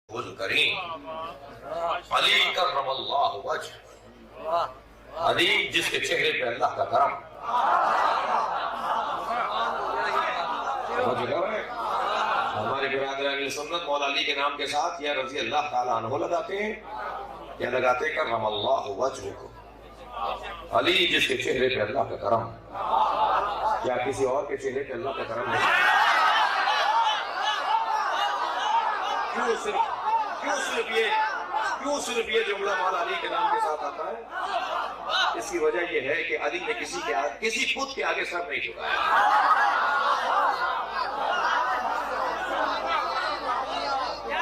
کریم علی کرم اللہ وجہ، علی جس کے چہرے پہ اللہ کا کرم۔ ہمارے برادران اہل سنت مولا علی کے نام کے ساتھ یا رضی اللہ تعالیٰ عنہ لگاتے ہیں یا لگاتے کرم اللہ وجہ کو، علی جس کے چہرے پہ اللہ کا کرم۔ کیا کسی اور کے چہرے پہ اللہ کا کرم نہیں؟ کیوں صرف یہ جملہ مولا علی کے نام کے ساتھ آتا ہے؟ اس کی وجہ یہ ہے کہ علی نے کسی بت کے آگے سر نہیں جھکایا۔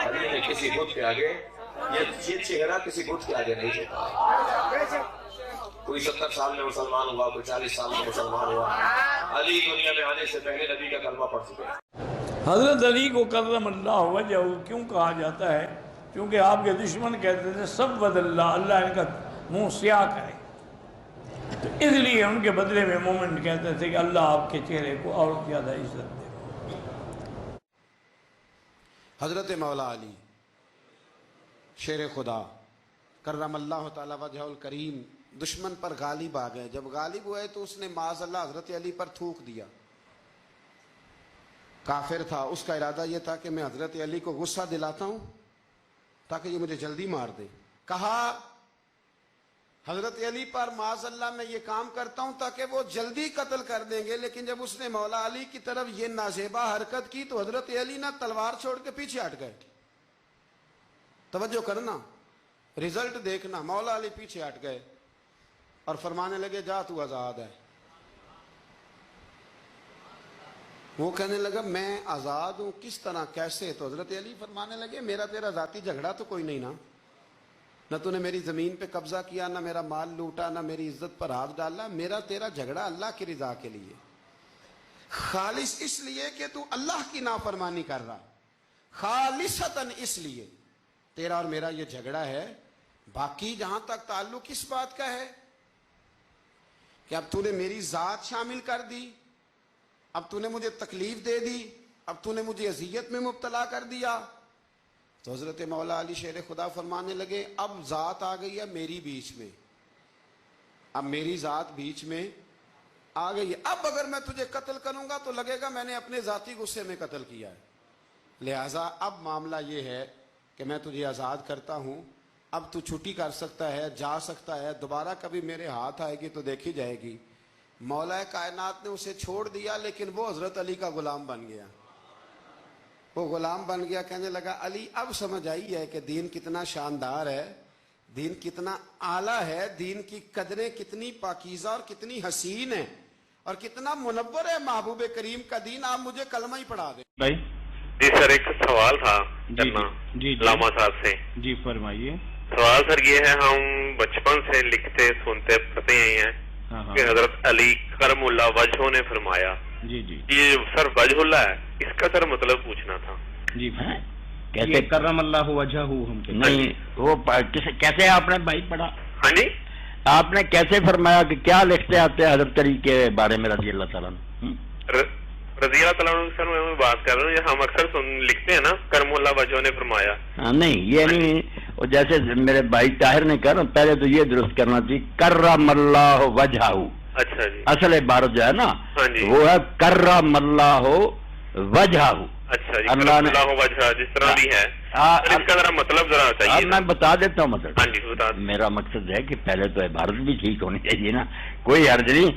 علی نے کسی بت کے آگے، یہ چہرہ کسی بت کے آگے نہیں جھکایا۔ کوئی 70 سال میں مسلمان ہوا، کوئی 40 سال میں مسلمان ہوا، علی دنیا میں آنے سے پہلے نبی کا کلمہ پڑھ چکے۔ حضرت علی کو کرم اللہ وجہ کیوں کہا جاتا ہے؟ کیونکہ آپ کے دشمن کہتے تھے سود اللہ، اللہ ان کا منہ سیاہ کرے، تو اس لیے ان کے بدلے میں مومن کہتے تھے کہ اللہ آپ کے چہرے کو اور زیادہ عزت دے۔ حضرت مولا علی شیر خدا کرم اللہ تعالی وجہ الکریم دشمن پر غالب آ گئے۔ جب غالب ہوئے تو اس نے معاذ اللہ حضرت علی پر تھوک دیا۔ کافر تھا، اس کا ارادہ یہ تھا کہ میں حضرت علی کو غصہ دلاتا ہوں تاکہ یہ مجھے جلدی مار دے۔ کہا حضرت علی پر معاذ اللہ میں یہ کام کرتا ہوں تاکہ وہ جلدی قتل کر دیں گے، لیکن جب اس نے مولا علی کی طرف یہ نازیبا حرکت کی تو حضرت علی نہ تلوار چھوڑ کے پیچھے ہٹ گئے۔ توجہ کرنا، رزلٹ دیکھنا، مولا علی پیچھے ہٹ گئے اور فرمانے لگے جا تو آزاد ہے۔ وہ کہنے لگا میں آزاد ہوں، کس طرح، کیسے؟ تو حضرت علی فرمانے لگے میرا تیرا ذاتی جھگڑا تو کوئی نہیں نا، نہ تو نے میری زمین پہ قبضہ کیا، نہ میرا مال لوٹا، نہ میری عزت پر ہاتھ ڈالا۔ میرا تیرا جھگڑا اللہ کی رضا کے لیے، خالص اس لیے کہ تو اللہ کی نافرمانی کر رہا، خالصتاً اس لیے تیرا اور میرا یہ جھگڑا ہے۔ باقی جہاں تک تعلق اس بات کا ہے کہ اب تو نے میری ذات شامل کر دی، اب تو نے مجھے تکلیف دے دی، اب تو نے مجھے اذیت میں مبتلا کر دیا، تو حضرت مولا علی شیر خدا فرمانے لگے اب ذات آ گئی ہے میری بیچ میں، اب میری ذات بیچ میں آ گئی ہے، اب اگر میں تجھے قتل کروں گا تو لگے گا میں نے اپنے ذاتی غصے میں قتل کیا ہے، لہٰذا اب معاملہ یہ ہے کہ میں تجھے آزاد کرتا ہوں، اب تو چھٹی کر سکتا ہے، جا سکتا ہے، دوبارہ کبھی میرے ہاتھ آئے گی تو دیکھی جائے گی۔ مولا کائنات نے اسے چھوڑ دیا، لیکن وہ حضرت علی کا غلام بن گیا، وہ غلام بن گیا۔ کہنے لگا علی اب سمجھ آئی ہے کہ دین کتنا شاندار ہے، دین کتنا اعلیٰ ہے، دین کی قدریں کتنی پاکیزہ اور کتنی حسین ہیں، اور کتنا منور ہے محبوب کریم کا دین، آپ مجھے کلمہ ہی پڑھا دیں۔ بھائی جی سر، ایک سوال تھا جی علامہ صاحب سے۔ جی فرمائیے۔ سوال سر یہ ہے، ہم بچپن سے لکھتے سنتے پڑھتے ہیں کہ حضرت علی کرم اللہ وجہ نے فرمایا، جی جی یہ سر وجہ اللہ ہے، اس کا سر مطلب پوچھنا تھا۔ جی کیسے کرم اللہ وجہ ہم نہیں، وہ کیسے آپ نے بھائی پڑھا؟ ہاں جی، آپ نے کیسے فرمایا کہ کیا لکھتے آتے ہیں حضرت علی کے بارے میں رضی اللہ تعالیٰ عنہ؟ رضی اللہ تعالیٰ عنہ سر میں بات کر رہا ہوں، ہم اکثر لکھتے ہیں نا کرم اللہ وجہ نے فرمایا۔ نہیں یہ نہیں، وہ جیسے میرے بھائی طاہر نے کہا نا، پہلے تو یہ درست کرنا چاہیے کرم اللہ وجہ۔ اچھا جی، اصل عبارت جو ہے نا ہاں جی، وہ ہے کرم اللہ وجہ۔ اچھا جی، اللہ نے اللہ وجہ جس طرح بھی ہے، اس کا ذرا مطلب ذرا چاہیے۔ میں بتا دیتا ہوں مطلب۔ ہاں جی بتا دیں۔ میرا مقصد ہے کہ پہلے تو عبارت بھی ٹھیک ہونی چاہیے نا، کوئی حرج نہیں،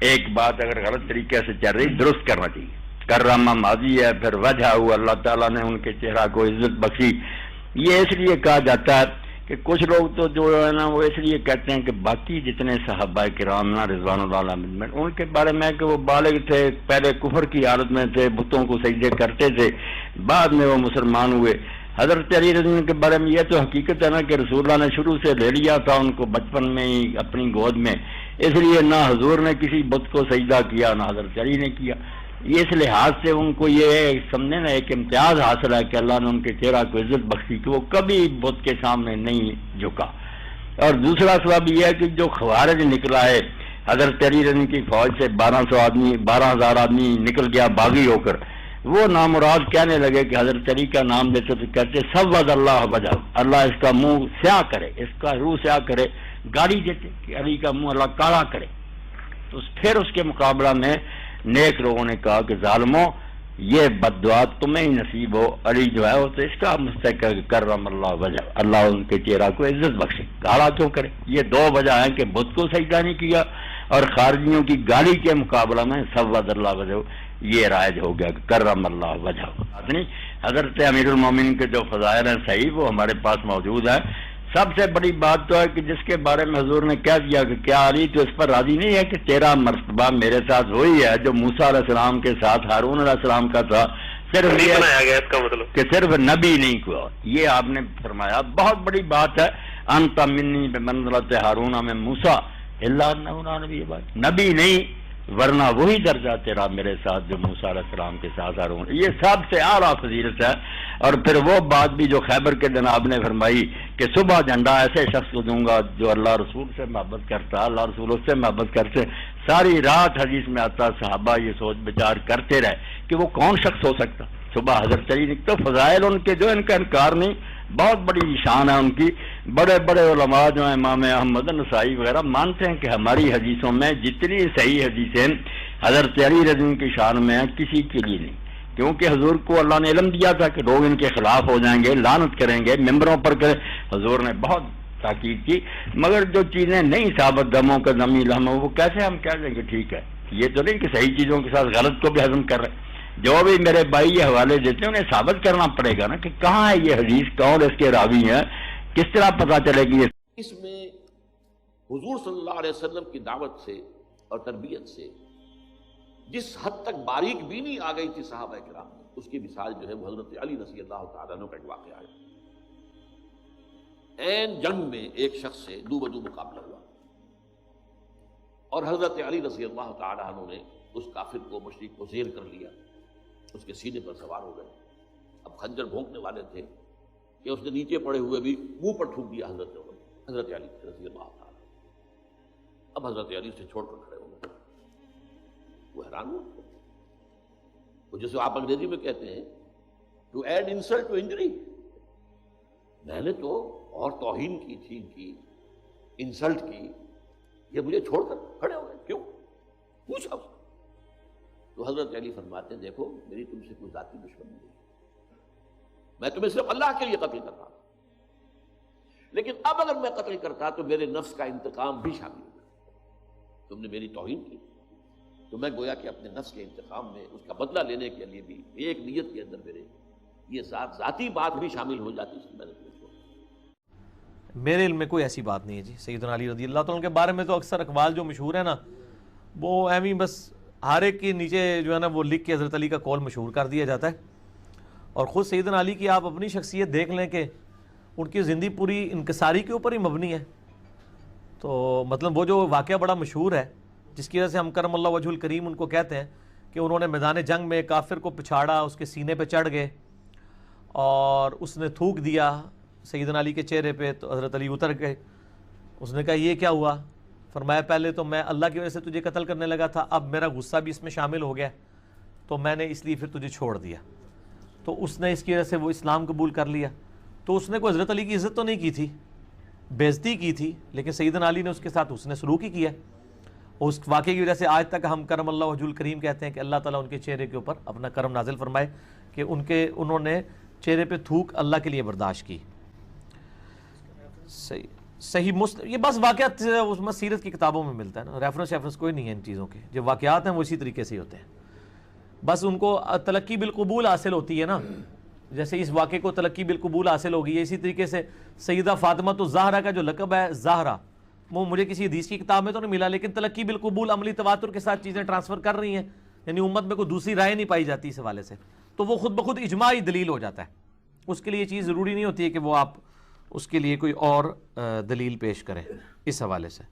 ایک بات اگر غلط طریقے سے چل رہی درست کرنا چاہیے۔ کرم ماضی ہے، پھر وجہ ہوا، اللہ تعالیٰ نے ان کے چہرہ کو عزت بخشی۔ یہ اس لیے کہا جاتا ہے کہ کچھ لوگ تو جو ہے نا وہ اس لیے کہتے ہیں کہ باقی جتنے صحابہ کرام نا رضوان اللہ علیہم ان کے بارے میں کہ وہ بالغ تھے، پہلے کفر کی حالت میں تھے، بتوں کو سجدے کرتے تھے، بعد میں وہ مسلمان ہوئے۔ حضرت علی رضی اللہ کے بارے میں یہ تو حقیقت ہے نا کہ رسول اللہ نے شروع سے لے لیا تھا ان کو بچپن میں ہی اپنی گود میں، اس لیے نہ حضور نے کسی بت کو سجدہ کیا نہ حضرت علی نے کیا۔ اس لحاظ سے ان کو یہ سمجھے نا ایک امتیاز حاصل ہے کہ اللہ نے ان کے چہرہ کو عزت بخشی کہ وہ کبھی بت کے سامنے نہیں جھکا۔ اور دوسرا سبب یہ ہے کہ جو خوارج نکلا ہے حضرت علی رضی کی فوج سے 1200 آدمی 12,000 آدمی نکل گیا باغی ہو کر، وہ نامراد کہنے لگے کہ حضرت علی کا نام لیتے تو کہتے سود اللہ وجہ، اللہ اس کا منہ سیاہ کرے، اس کا روح سیاہ کرے، گالی دیتے کہ علی کا منہ اللہ کالا کرے۔ تو پھر اس کے مقابلہ میں نیک لوگوں نے کہا کہ ظالموں، یہ بد دعا تمہیں ہی نصیب ہو، علی جو ہے وہ تو اس کا مستحق ہے کہ کرم اللہ وجہ، اللہ ان کے چہرہ کو عزت بخشے، کالا کیوں کرے۔ یہ دو وجہ ہیں کہ بت کو سجدہ نہیں کیا اور خارجیوں کی گالی کے مقابلہ میں سود اللہ وجہ یہ رائج ہو گیا کہ کرم اللہ وجہ۔ نہیں، حضرت امیر المومنین کے جو فضائل ہیں صحیح وہ ہمارے پاس موجود ہیں۔ سب سے بڑی بات تو ہے کہ جس کے بارے میں حضور نے کہہ دیا کہ کیا علی تو اس پر راضی نہیں ہے کہ تیرا مرتبہ میرے ساتھ وہی ہے جو موسیٰ علیہ السلام کے ساتھ ہارون علیہ السلام کا تھا، صرف نہیں بنایا گیا اس کا مطلب کہ صرف نبی نہیں ہوا۔ یہ آپ نے فرمایا بہت بڑی بات ہے، انت منی بمنزلۃ ہارون من موسیٰ الا انہ نبی، بات نبی نہیں ورنہ وہی درجہ تیرا میرے ساتھ جو موسیٰ علیہ السلام کے ساتھ ہارون۔ یہ سب سے اعلیٰ فضیلت ہے۔ اور پھر وہ بات بھی جو خیبر کے دن آپ نے فرمائی کہ صبح جھنڈا ایسے شخص کو دوں گا جو اللہ رسول سے محبت کرتا، اللہ رسول اس سے محبت کرتے۔ ساری رات حدیث میں آتا، صحابہ یہ سوچ بچار کرتے رہے کہ وہ کون شخص ہو سکتا۔ صبح حضرت علی تو فضائل ان کے جو ان کا انکار نہیں، بہت بڑی شان ہے ان کی۔ بڑے بڑے علماء جو ہیں امام احمد نسائی وغیرہ مانتے ہیں کہ ہماری حدیثوں میں جتنی صحیح حدیثیں حضرت علی رضی اللہ عنہ کی شان میں ہیں کسی کے لیے نہیں، کیونکہ حضور کو اللہ نے علم دیا تھا کہ لوگ ان کے خلاف ہو جائیں گے، لعنت کریں گے، ممبروں پر کریں۔ حضور نے بہت تاکید کی، مگر جو چیزیں نہیں ثابت دموں کا دمی لہم وہ کیسے ہم کہہ دیں کہ ٹھیک ہے۔ یہ تو نہیں کہ صحیح چیزوں کے ساتھ غلط کو بھی ہضم کر رہے۔ جو بھی میرے بھائی یہ حوالے دیتے ہیں انہیں ثابت کرنا پڑے گا نا کہ کہاں ہے یہ حدیث، کون اس کے راوی ہیں، کس طرح پتہ چلے گی۔ اس میں حضور صلی اللہ علیہ وسلم کی دعوت سے اور تربیت سے جس حد تک باریک بینی آ گئی تھی صحابہ کرام میں، اس کی مثال جو ہے وہ حضرت علی رضی اللہ تعالیٰ عنہ کا ایک واقعہ ہے۔ عین جنگ میں ایک شخص سے دو بدو مقابلہ ہوا اور حضرت علی رضی اللہ تعالیٰ عنہ نے اس کافر کو، مشرک کو زیر کر لیا، اس کے سینے پر سوار ہو گئے۔ اب خنجر بھونکنے والے تھے کہ اس نے نیچے پڑے ہوئے بھی منہ پر تھوک دیا حضرت علی رضی اللہ تعالیٰ۔ اب حضرت علی سے چھوڑ کر کھڑے ہو گئے۔ وہ حیران ہوا، وہ جسے آپ انگریزی میں کہتے ہیں to add insult to injury. میں نے تو اور توہین کی تھی، ان کی انسلٹ کی، یہ مجھے چھوڑ کر کھڑے ہو گئے، کیوں؟ پوچھا اس کو۔ تو حضرت علی فرماتے ہیں دیکھو میری تم سے کوئی ذاتی دشمنی نہیں، میں تمہیں صرف اللہ کے لیے قتل کر رہا ہوں، لیکن اب اگر میں قتل کرتا تو میرے نفس کا انتقام بھی شامل ہوگا۔ تم نے میری توہین کی تو میں گویا کہ اپنے نفس کے انتقام میں اس کا بدلہ لینے کے لیے بھی ایک نیت کے اندر میرے یہ ذاتی بات بھی شامل ہو جاتی ہے۔ میں نے میرے علم میں کوئی ایسی بات نہیں ہے جی۔ سیدنا علی رضی اللہ تعالیٰ کے بارے میں تو اکثر اقوال جو مشہور ہیں نا وہ ایویں بس ہر ایک کے نیچے جو ہے نا وہ لکھ کے حضرت علی کا قول مشہور کر دیا جاتا ہے۔ اور خود سیدنا علی کی آپ اپنی شخصیت دیکھ لیں کہ ان کی زندگی پوری انکساری کے اوپر ہی مبنی ہے۔ تو مطلب وہ جو واقعہ بڑا مشہور ہے جس کی وجہ سے ہم کرم اللہ وجہ الکریم ان کو کہتے ہیں کہ انہوں نے میدان جنگ میں کافر کو پچھاڑا، اس کے سینے پہ چڑھ گئے اور اس نے تھوک دیا سیدنا علی کے چہرے پہ، تو حضرت علی اتر گئے۔ اس نے کہا یہ کیا ہوا؟ فرمایا پہلے تو میں اللہ کی وجہ سے تجھے قتل کرنے لگا تھا، اب میرا غصہ بھی اس میں شامل ہو گیا تو میں نے اس لیے پھر تجھے چھوڑ دیا۔ تو اس نے اس کی وجہ سے وہ اسلام قبول کر لیا۔ تو اس نے کوئی حضرت علی کی عزت تو نہیں کی تھی، بےعزتی کی تھی، لیکن سیدنا علی نے اس کے ساتھ حسن سلوک ہی کیا۔ اس واقعے کی وجہ سے آج تک ہم کرم اللہ وجہ الکریم کہتے ہیں کہ اللہ تعالیٰ ان کے چہرے کے اوپر اپنا کرم نازل فرمائے کہ انہوں نے چہرے پہ تھوک اللہ کے لیے برداشت کی۔ صحیح یہ بس واقعات اس میں سیرت کی کتابوں میں ملتا ہے نا، ریفرنس کوئی نہیں ہے ان چیزوں کے، جو واقعات ہیں وہ اسی طریقے سے ہی ہوتے ہیں۔ بس ان کو تلقی بالقبول حاصل ہوتی ہے نا، جیسے اس واقعے کو تلقی بالقبول حاصل ہوگی ہے، اسی طریقے سے سیدہ فاطمہ تو زہرا کا جو لقب ہے زہرا، وہ مجھے کسی حدیث کی کتاب میں تو نہیں ملا، لیکن تلقی بالقبول عملی تواتر کے ساتھ چیزیں ٹرانسفر کر رہی ہیں، یعنی امت میں کوئی دوسری رائے نہیں پائی جاتی اس حوالے سے، تو وہ خود بخود اجماعی دلیل ہو جاتا ہے۔ اس کے لیے یہ چیز ضروری نہیں ہوتی ہے کہ وہ آپ اس کے لیے کوئی اور دلیل پیش کریں اس حوالے سے۔